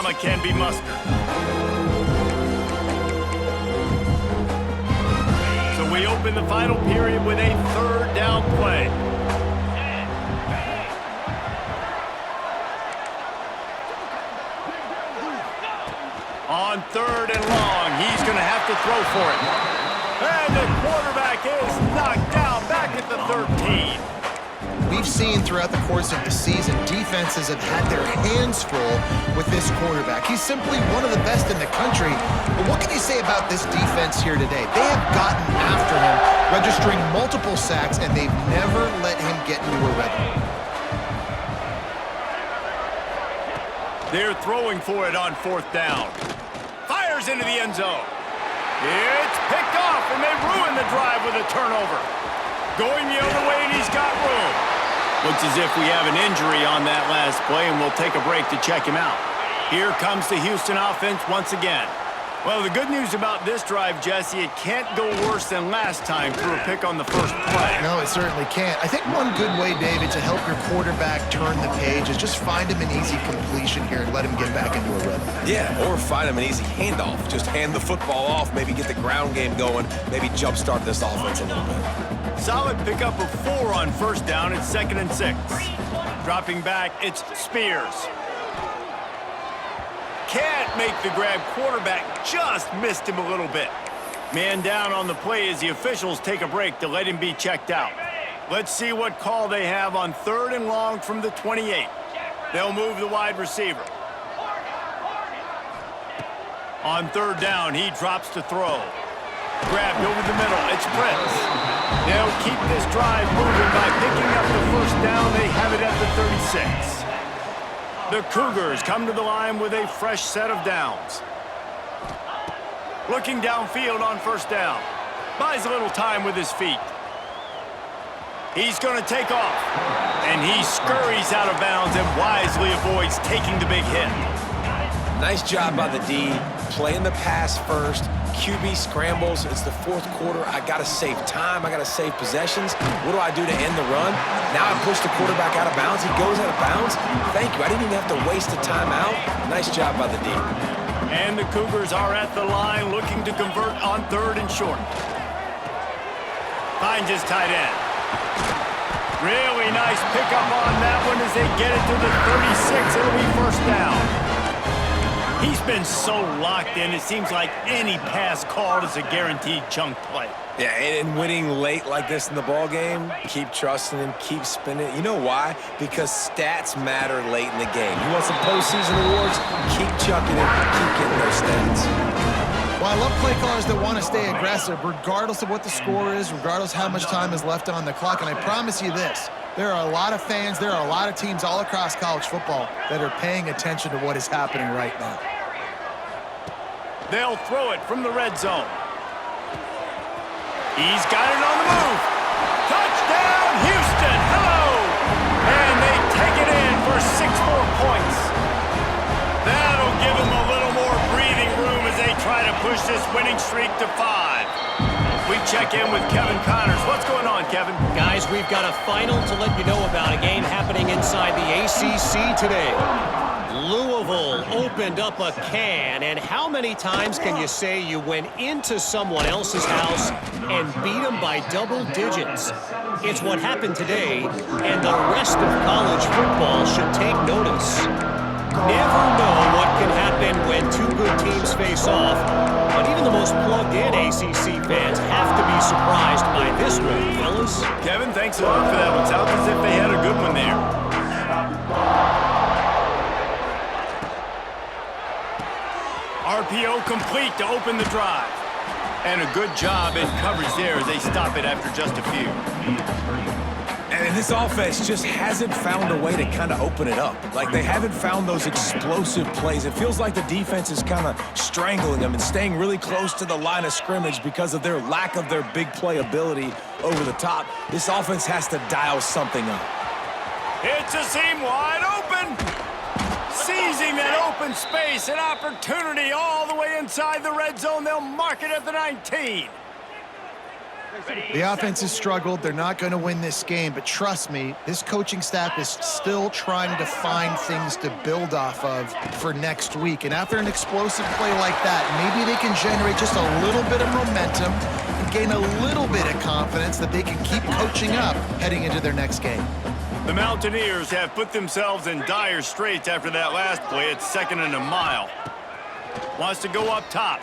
drama can be mustered. So we open the final period with a third down play. On third and long, he's going to have to throw for it. And the quarterback is knocked down back at the 13. We've seen throughout the course of the season, defenses have had their hands full with this quarterback. He's simply one of the best in the country. But what can you say about this defense here today? They have gotten after him, registering multiple sacks, and they've never let him get into a rhythm. They're throwing for it on fourth down. Fires into the end zone. It's picked off, and they ruin the drive with a turnover. Going the other way, and he's got room. Looks as if we have an injury on that last play, and we'll take a break to check him out. Here comes the Houston offense once again. Well, the good news about this drive, Jesse, it can't go worse than last time through a pick on the first play. No, it certainly can't. I think one good way, David, to help your quarterback turn the page is just find him an easy completion here and let him get back into a rhythm. Yeah, or find him an easy handoff. Just hand the football off, maybe get the ground game going, maybe jumpstart this offense a little bit. Solid pickup of 4 on first down. It's 2nd and 6. Dropping back, it's Spears. Can't make the grab. Quarterback just missed him a little bit. Man down on the play as the officials take a break to let him be checked out. Let's see what call they have on third and long from the 28. They'll move the wide receiver. On third down, he drops to throw. Grabbed over the middle. It's Prince. They'll keep this drive moving by picking up the first down. They have it at the 36. The Cougars come to the line with a fresh set of downs. Looking downfield on first down. Buys a little time with his feet. He's going to take off. And he scurries out of bounds and wisely avoids taking the big hit. Nice job by the D, playing the pass first. QB scrambles. It's the fourth quarter. I got to save time. I got to save possessions. What do I do to end the run? Now I push the quarterback out of bounds. He goes out of bounds. Thank you. I didn't even have to waste a timeout. Nice job by the D. And the Cougars are at the line looking to convert on third and short. Finds his tight end. Really nice pickup on that one as they get it to the 36. It'll be first down. He's been so locked in, it seems like any pass called is a guaranteed chunk play. Yeah, and winning late like this in the ball game, keep trusting him, keep spinning. You know why? Because stats matter late in the game. You want some postseason awards? Keep chucking it, keep getting those stats. Well, I love play callers that want to stay aggressive, regardless of what the score is, regardless how much time is left on the clock. And I promise you this, there are a lot of fans, there are a lot of teams all across college football that are paying attention to what is happening right now. They'll throw it from the red zone. He's got it on the move. Touchdown, Houston. Hello. And they take it in for 6 more points. That'll give them a little more breathing room as they try to push this winning streak to 5. We check in with Kevin Connors. What's going on, Kevin? Guys, we've got a final to let you know about, a game happening inside the ACC today. Louisville opened up a can, and how many times can you say you went into someone else's house and beat them by double digits? It's what happened today, and the rest of college football should take notice. Never know what can happen when 2 good teams face off, but even the most plugged-in ACC fans have to be surprised by this one, fellas. Kevin, thanks a lot for that one. Sounds as if they had a good one there. RPO complete to open the drive. And a good job in coverage there as they stop it after just a few. And this offense just hasn't found a way to kind of open it up. Like, they haven't found those explosive plays. It feels like the defense is kind of strangling them and staying really close to the line of scrimmage because of their lack of their big play ability over the top. This offense has to dial something up. It's a seam wide open. Seizing that open space, an opportunity all the way inside the red zone. They'll mark it at the 19. The offense has struggled. They're not going to win this game, but trust me, this coaching staff is still trying to find things to build off of for next week. And after an explosive play like that, maybe they can generate just a little bit of momentum and gain a little bit of confidence that they can keep coaching up heading into their next game. The Mountaineers have put themselves in dire straits after that last play. It's 2nd and a mile. Wants to go up top.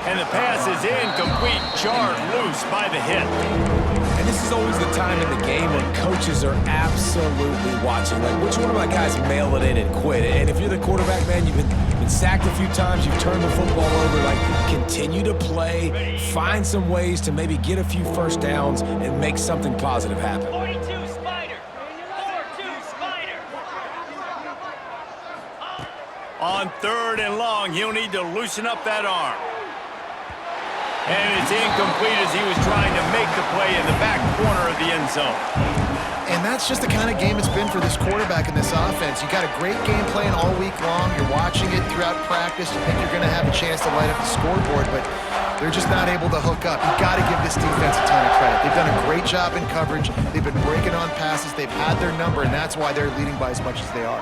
And the pass is incomplete, jarred loose by the hit. And this is always the time in the game when coaches are absolutely watching. Like, which one of my guys mail it in and quit? And if you're the quarterback, man, you've been sacked a few times, you've turned the football over, like, continue to play, find some ways to maybe get a few first downs and make something positive happen. 42 Spider. 4-2 Spider. On 3rd and long, he'll need to loosen up that arm. And it's incomplete as he was trying to make the play in the back corner of the end zone. And that's just the kind of game it's been for this quarterback in this offense. You got a great game plan all week long. You're watching it throughout practice. You think you're going to have a chance to light up the scoreboard, but they're just not able to hook up. You got to give this defense a ton of credit. They've done a great job in coverage. They've been breaking on passes. They've had their number, and that's why they're leading by as much as they are.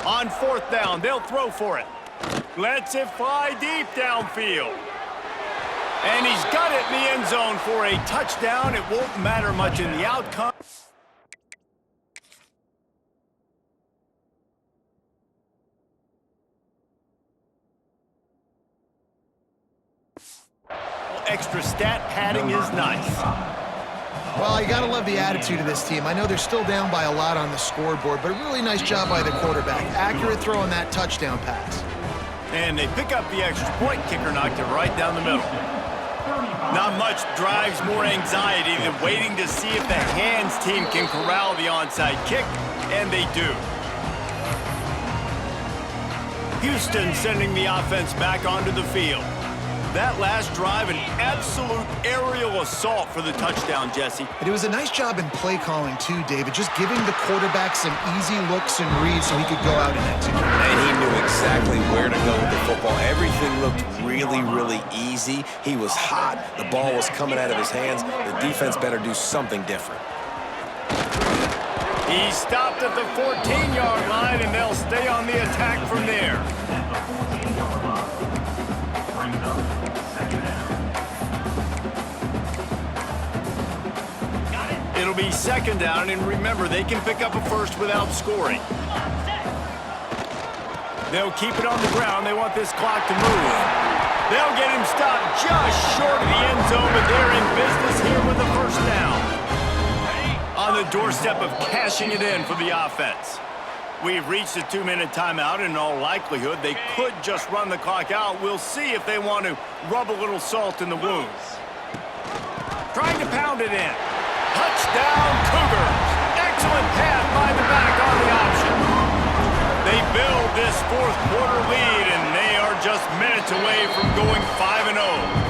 On 4th down, they'll throw for it. Lets it fly deep downfield. And he's got it in the end zone for a touchdown. It won't matter much in the outcome. Extra stat padding is nice. Well, you got to love the attitude of this team. I know they're still down by a lot on the scoreboard, but a really nice job by the quarterback. Accurate throw on that touchdown pass. And they pick up the extra point. Kicker knocked it right down the middle. Not much drives more anxiety than waiting to see if the hands team can corral the onside kick, and they do. Houston sending the offense back onto the field. That last drive, an absolute aerial assault for the touchdown, Jesse. But it was a nice job in play calling, too, David, just giving the quarterback some easy looks and reads so he could go out and execute. And he knew exactly where to go with the football. Everything looked really, really easy. He was hot. The ball was coming out of his hands. The defense better do something different. He stopped at the 14-yard line, and they'll stay on the attack from there. It'll be 2nd down, and remember, they can pick up a first without scoring. They'll keep it on the ground. They want this clock to move. They'll get him stopped just short of the end zone, but they're in business here with a first down. On the doorstep of cashing it in for the offense. We've reached a 2-minute timeout. In all likelihood, they could just run the clock out. We'll see if they want to rub a little salt in the wounds. Trying to pound it in. Touchdown, Cougars. Excellent pass by the back on the option. They build this 4th quarter lead, and they are just minutes away from going 5-0.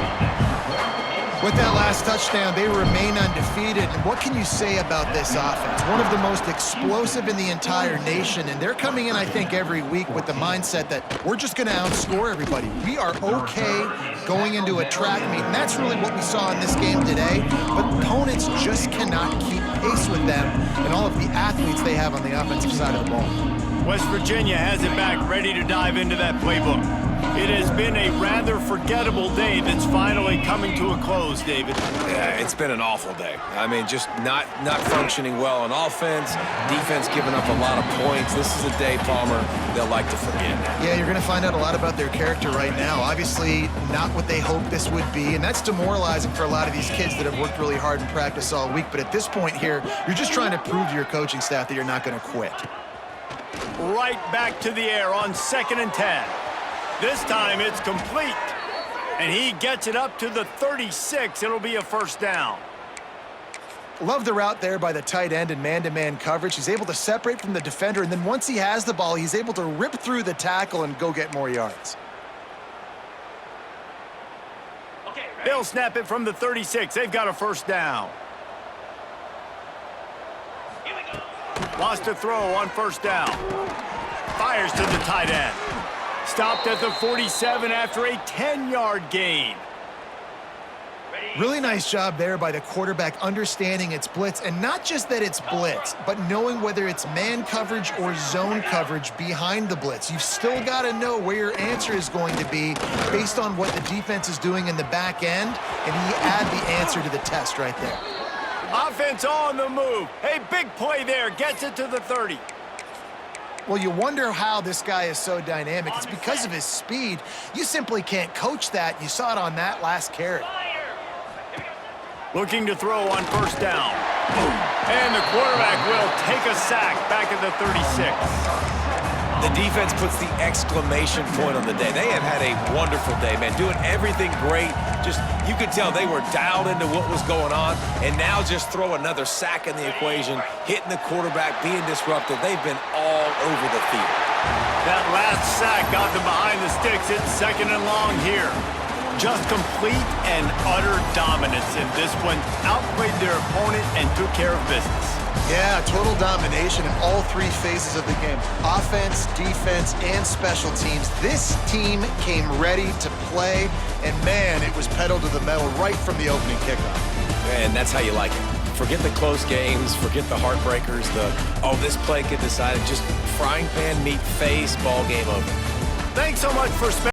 With that last touchdown, they remain undefeated. And what can you say about this offense? One of the most explosive in the entire nation, and they're coming in, I think, every week with the mindset that we're just going to outscore everybody. We are okay going into a track meet, and that's really what we saw in this game today. But opponents just cannot keep pace with them and all of the athletes they have on the offensive side of the ball. West Virginia has it back, ready to dive into that playbook. It has been a rather forgettable day that's finally coming to a close, David. Yeah, it's been an awful day. I mean, just not functioning well on offense, defense giving up a lot of points. This is a day, Palmer, they'll like to forget. Yeah, you're going to find out a lot about their character right now. Obviously, not what they hoped this would be, and that's demoralizing for a lot of these kids that have worked really hard in practice all week. But at this point here, you're just trying to prove to your coaching staff that you're not going to quit. Right back to the air on 2nd and 10. This time it's complete. And he gets it up to the 36. It'll be a first down. Love the route there by the tight end in man-to-man coverage. He's able to separate from the defender, and then once he has the ball, he's able to rip through the tackle and go get more yards. They'll snap it from the 36. They've got a first down. Wants to throw on first down. Fires to the tight end. Stopped at the 47 after a 10-yard gain. Really nice job there by the quarterback understanding it's blitz, and not just that it's blitz, but knowing whether it's man coverage or zone coverage behind the blitz. You've still got to know where your answer is going to be based on what the defense is doing in the back end, and he add the answer to the test right there. Offense on the move. Hey, big play there. Gets it to the 30. Well, you wonder how this guy is so dynamic. It's because of his speed. You simply can't coach that. You saw it on that last carry. Looking to throw on first down. And the quarterback will take a sack back at the 36. The defense puts the exclamation point on the day. They have had a wonderful day, man, doing everything great. Just, you could tell they were dialed into what was going on, and now just throw another sack in the equation, hitting the quarterback, being disruptive. They've been all over the field. That last sack got them behind the sticks. It's 2nd and long here. Just complete and utter dominance in this one. Outplayed their opponent and took care of business. Yeah, total domination in all 3 phases of the game. Offense, defense, and special teams. This team came ready to play, and man, it was pedal to the metal right from the opening kickoff. And that's how you like it. Forget the close games, forget the heartbreakers, this play could decide it. Just frying pan, meat face, ball game over. Thanks so much for spending